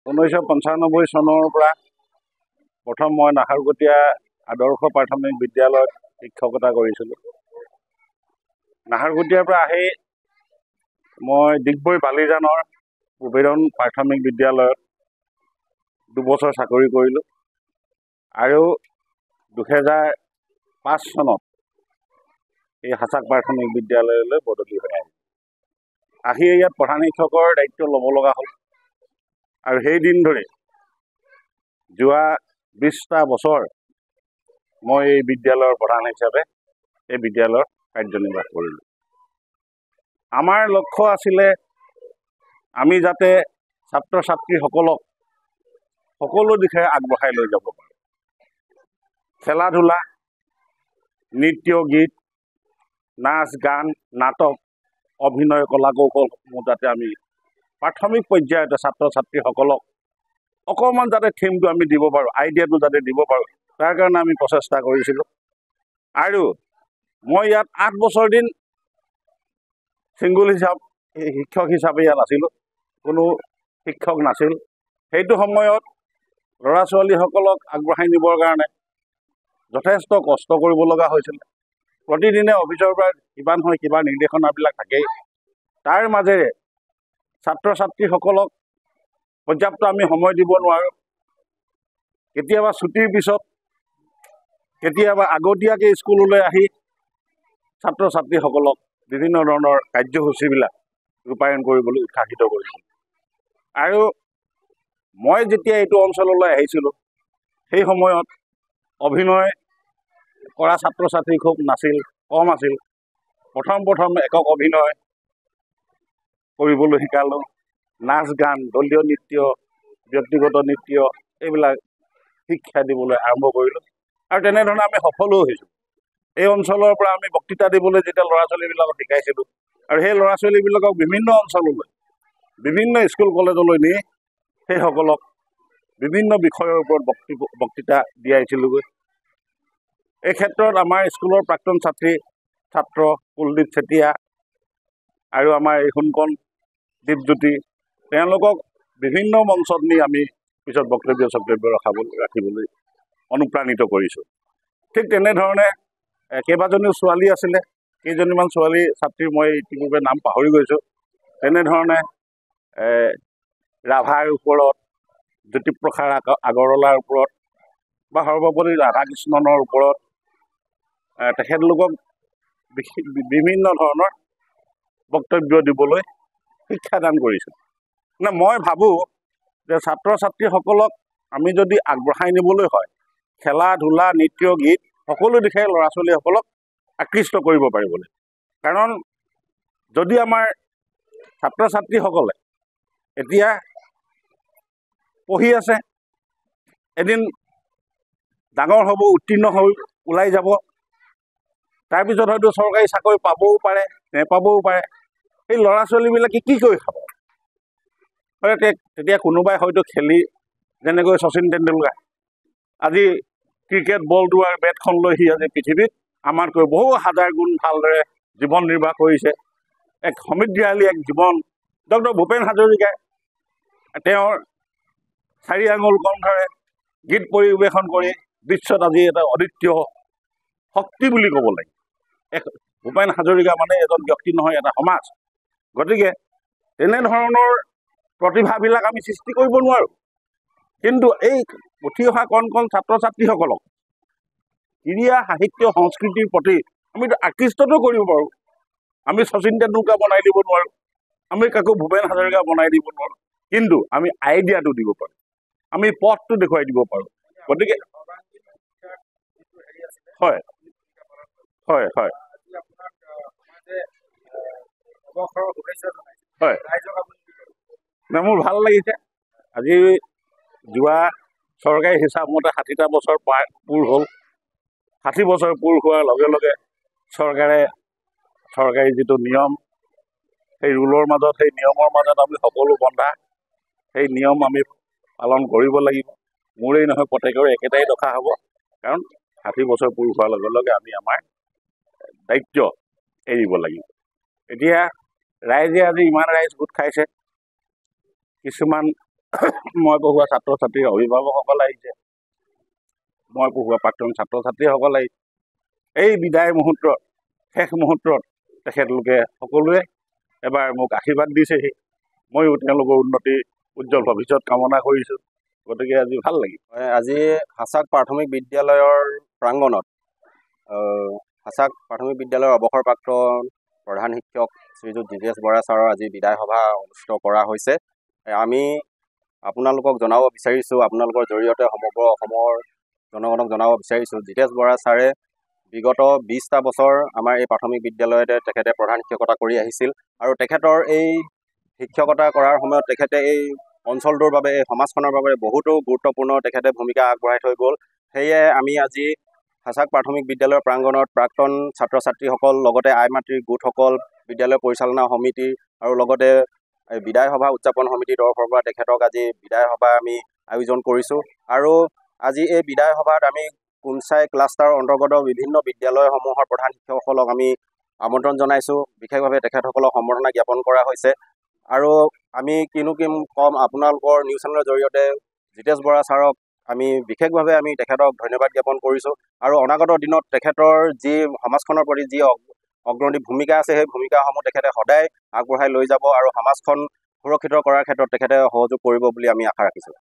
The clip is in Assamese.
1995 চনৰ পৰা প্ৰথম মই নাহৰকটীয়া আদৰ্শ প্ৰাথমিক বিদ্যালয়ত শিক্ষকতা কৰিছিলোঁ। নাহৰকটীয়াৰ পৰা আহি মই ডিগবৈ বালিজানৰ উবেৰণ প্ৰাথমিক বিদ্যালয়ত 2 বছৰ চাকৰি কৰিলোঁ আৰু 2005 চনত এই হাছাক প্ৰাথমিক বিদ্যালয়লৈ বদলি হৈ আহি ইয়াত প্ৰধান শিক্ষকৰ দায়িত্ব ল'ব লগা হ'ল আৰু সেই দিন ধৰি যোৱা 20টা বছৰ মই এই বিদ্যালয়ৰ প্ৰধান হিচাপে এই বিদ্যালয়ত কাৰ্যনিৰ্বাহ কৰিলোঁ। আমাৰ লক্ষ্য আছিলে আমি যাতে ছাত্ৰ ছাত্ৰীসকলক সকলো দিশে আগবঢ়াই লৈ যাব পাৰোঁ। খেলা ধূলা, নৃত্য গীত, নাচ গান, নাটক, অভিনয়, কলা কৌশলসমূহ যাতে আমি প্ৰাথমিক পৰ্যায়তে ছাত্ৰ ছাত্ৰীসকলক অকণমান যাতে থিমটো আমি দিব পাৰোঁ, আইডিয়াটো যাতে দিব পাৰোঁ, তাৰ কাৰণে আমি প্ৰচেষ্টা কৰিছিলোঁ। আৰু মই ইয়াত 8 বছৰ দিন ছিংগুল শিক্ষক হিচাপে ইয়াত আছিলোঁ, কোনো শিক্ষক নাছিল। সেইটো সময়ত ল'ৰা ছোৱালীসকলক আগবঢ়াই নিবৰ কাৰণে যথেষ্ট কষ্ট কৰিব লগা হৈছিল। প্ৰতিদিনে অফিচৰ পৰা কিবা নহয় কিবা নিৰ্দেশনাবিলাক থাকেই। তাৰ মাজেৰে ছাত্ৰ ছাত্ৰীসকলক পৰ্যাপ্ত আমি সময় দিব নোৱাৰোঁ। কেতিয়াবা ছুটিৰ পিছত, কেতিয়াবা আগতীয়াকৈ স্কুললৈ আহি ছাত্ৰ ছাত্ৰীসকলক বিভিন্ন ধৰণৰ কাৰ্যসূচীবিলাক ৰূপায়ণ কৰিবলৈ উৎসাহিত কৰিছিল। আৰু মই যেতিয়া এইটো অঞ্চললৈ আহিছিলোঁ সেই সময়ত অভিনয় কৰা ছাত্ৰ ছাত্ৰী খুব নাছিল, কম আছিল। প্ৰথম একক অভিনয় কৰিবলৈ শিকালোঁ, নাচ গান, দলীয় নৃত্য, ব্যক্তিগত নৃত্য এইবিলাক শিক্ষা দিবলৈ আৰম্ভ কৰিলোঁ আৰু তেনেধৰণে আমি সফলো হৈছোঁ। এই অঞ্চলৰ পৰা আমি বক্তৃতা দিবলৈ যেতিয়া ল'ৰা ছোৱালীবিলাকক শিকাইছিলোঁ আৰু সেই ল'ৰা ছোৱালীবিলাকক বিভিন্ন অঞ্চললৈ, বিভিন্ন স্কুল কলেজলৈ নি সেইসকলক বিভিন্ন বিষয়ৰ ওপৰত বক্তৃতা দিয়াইছিলোঁগৈ। এই ক্ষেত্ৰত আমাৰ স্কুলৰ প্ৰাক্তন ছাত্ৰ কুলদীপ চেতিয়া আৰু আমাৰ এই সোণকণ দীপজ্যোতি, তেওঁলোকক বিভিন্ন মঞ্চত নি আমি পিছত বক্তব্য ৰাখিবলৈ অনুপ্ৰাণিত কৰিছোঁ। ঠিক তেনেধৰণে কেইবাজনীও ছোৱালী আছিলে, কেইজনীমান ছোৱালী ছাত্ৰীৰ মই ইতিপূৰ্বে নাম পাহৰি গৈছোঁ। তেনেধৰণে ৰাভাৰ ওপৰত, জ্যোতিপ্ৰসাদ আগৰৱালাৰ ওপৰত বা সৰ্বোপৰি ৰাধাকৃষ্ণনৰ ওপৰত তেখেতলোকক বিভিন্ন ধৰণৰ বক্তব্য দিবলৈ শিক্ষাদান কৰিছোঁ। মানে মই ভাবোঁ যে ছাত্ৰ ছাত্ৰীসকলক আমি যদি আগবঢ়াই নিবলৈ হয়, খেলা ধূলা, নৃত্য গীত সকলো দিশে ল'ৰা ছোৱালীসকলক আকৃষ্ট কৰিব পাৰিবলৈ। কাৰণ যদি আমাৰ ছাত্ৰ ছাত্ৰীসকলে এতিয়া পঢ়ি আছে, এদিন ডাঙৰ হ'ব, উত্তীৰ্ণ হৈ ওলাই যাব, তাৰপিছত হয়তো চৰকাৰী চাকৰি পাবও পাৰে, নেপাবও পাৰে। সেই ল'ৰা ছোৱালীবিলাকে কি কৰি খাব? তেতিয়া কোনোবাই হয়তো খেলি, যেনেকৈ শচীন তেণ্ডুলকাৰ আজি ক্ৰিকেট বলটো আৰু বেটখন লৈ সি আজি পৃথিৱীত আমাতকৈ বহু হাজাৰ গুণ ভালদৰে জীৱন নিৰ্বাহ কৰিছে। এক সমৃদ্ধিশালী এক জীৱন। ডক্টৰ ভূপেন হাজৰিকাই তেওঁৰ 4 আঙুল কণ্ঠৰে গীত পৰিৱেশন কৰি বিশ্বত আজি এটা অদ্বিতীয় শক্তি বুলি ক'ব লাগে। ভূপেন হাজৰিকা মানে এজন ব্যক্তি নহয়, এটা সমাজ। গতিকে তেনেধৰণৰ প্ৰতিভাবিলাক আমি সৃষ্টি কৰিব নোৱাৰোঁ, কিন্তু এই উঠি অহা কণ ছাত্ৰ ছাত্ৰীসকলক ক্ৰীড়া, সাহিত্য, সংস্কৃতিৰ প্ৰতি আমি আকৃষ্টটো কৰিব পাৰোঁ। আমি শচীন তেণ্ডুলকাৰ বনাই দিব নোৱাৰোঁ, আমি কাকো ভূপেন হাজৰিকা বনাই দিব নোৱাৰোঁ, কিন্তু আমি আইডিয়াটো দিব পাৰোঁ, আমি পথটো দেখুৱাই দিব পাৰোঁ। গতিকে হয় হয় হয় হয়, মোৰ ভাল লাগিছে। আজি যোৱা চৰকাৰী হিচাপ মতে 60টা বছৰ পূৰ হ'ল। 60 বছৰ পূৰ হোৱাৰ লগে লগে চৰকাৰী যিটো নিয়ম, সেই ৰুলৰ মাজত, সেই নিয়মৰ মাজত আমি সকলো বন্ধা, সেই নিয়ম আমি পালন কৰিব লাগিব। মোৰেই নহয়, প্ৰত্যেকৰে একেটাই দশা হ'ব। কাৰণ 60 বছৰ পূৰ হোৱাৰ লগে লগে আমি আমাৰ দায়িত্ব এৰিব লাগিব। এতিয়া ৰাইজে আজি ইমান ৰাইজ গোট খাইছে, কিছুমান মই পঢ়োৱা ছাত্ৰ ছাত্ৰীৰ অভিভাৱকসকল আহিছে, মই পঢ়োৱা প্ৰাক্তন ছাত্ৰ ছাত্ৰীসকল আহিছে। এই বিদায় মুহূৰ্তত, শেষ মুহূৰ্তত তেখেতলোকে সকলোৱে এবাৰ মোক আশীৰ্বাদ দিছেহি। ময়ো তেওঁলোকৰ উন্নতি উজ্জ্বল ভৱিষ্যত কামনা কৰিছোঁ। গতিকে আজি ভাল লাগিল। আজি হাছাক প্ৰাথমিক বিদ্যালয়ৰ প্ৰাংগণত হাছাক প্ৰাথমিক বিদ্যালয়ৰ অৱসৰপ্ৰাপ্ত প্ৰধান শিক্ষক শ্ৰীযুত জিতেশ বৰা ছাৰৰ আজি বিদায় সভা অনুষ্ঠিত কৰা হৈছে। আমি আপোনালোকক জনাব বিচাৰিছোঁ, আপোনালোকৰ জৰিয়তে সমগ্ৰ অসমৰ জনগণক জনাব বিচাৰিছোঁ, জিতেশ বৰা ছাৰে বিগত 20টা বছৰ আমাৰ এই প্ৰাথমিক বিদ্যালয়তে তেখেতে প্ৰধান শিক্ষকতা কৰি আহিছিল আৰু তেখেতৰ এই শিক্ষকতা কৰাৰ সময়ত তেখেতে এই অঞ্চলটোৰ বাবে, এই সমাজখনৰ বাবে বহুতো গুৰুত্বপূৰ্ণ তেখেতে ভূমিকা আগবঢ়াই থৈ গ'ল। সেয়ে আমি আজি হাছাক প্ৰাথমিক বিদ্যালয়ৰ প্ৰাংগণত প্ৰাক্তন ছাত্ৰ ছাত্ৰীসকল, লগতে আই মাতৃৰ গোটসকল, বিদ্যালয় পৰিচালনা সমিতি আৰু লগতে বিদায় সভা উদযাপন সমিতিৰ তৰফৰ পৰা তেখেতক আজি বিদায় সভা আমি আয়োজন কৰিছোঁ। আৰু আজি এই বিদায় সভাত আমি কুমচাই ক্লাষ্টাৰৰ অন্তৰ্গত বিভিন্ন বিদ্যালয়সমূহৰ প্ৰধান শিক্ষকসকলক আমি আমন্ত্ৰণ জনাইছোঁ। বিশেষভাৱে তেখেতসকলক সম্বৰ্ধনা জ্ঞাপন কৰা হৈছে। আৰু আমি কিনো কম, আপোনালোকৰ নিউজ চেনেলৰ জৰিয়তে জিতেশ বৰা ছাৰক আমি বিশেষভাৱে তেখেতক ধন্যবাদ জ্ঞাপন কৰিছোঁ। আৰু অনাগত দিনত তেখেতৰ যি সমাজখনৰ প্ৰতি যি অগ্ৰণী ভূমিকা আছে, সেই ভূমিকাসমূহ তেখেতে সদায় আগবঢ়াই লৈ যাব আৰু সমাজখন সুৰক্ষিত কৰাৰ ক্ষেত্ৰত তেখেতে সহযোগ কৰিব বুলি আমি আশা ৰাখিছোঁ।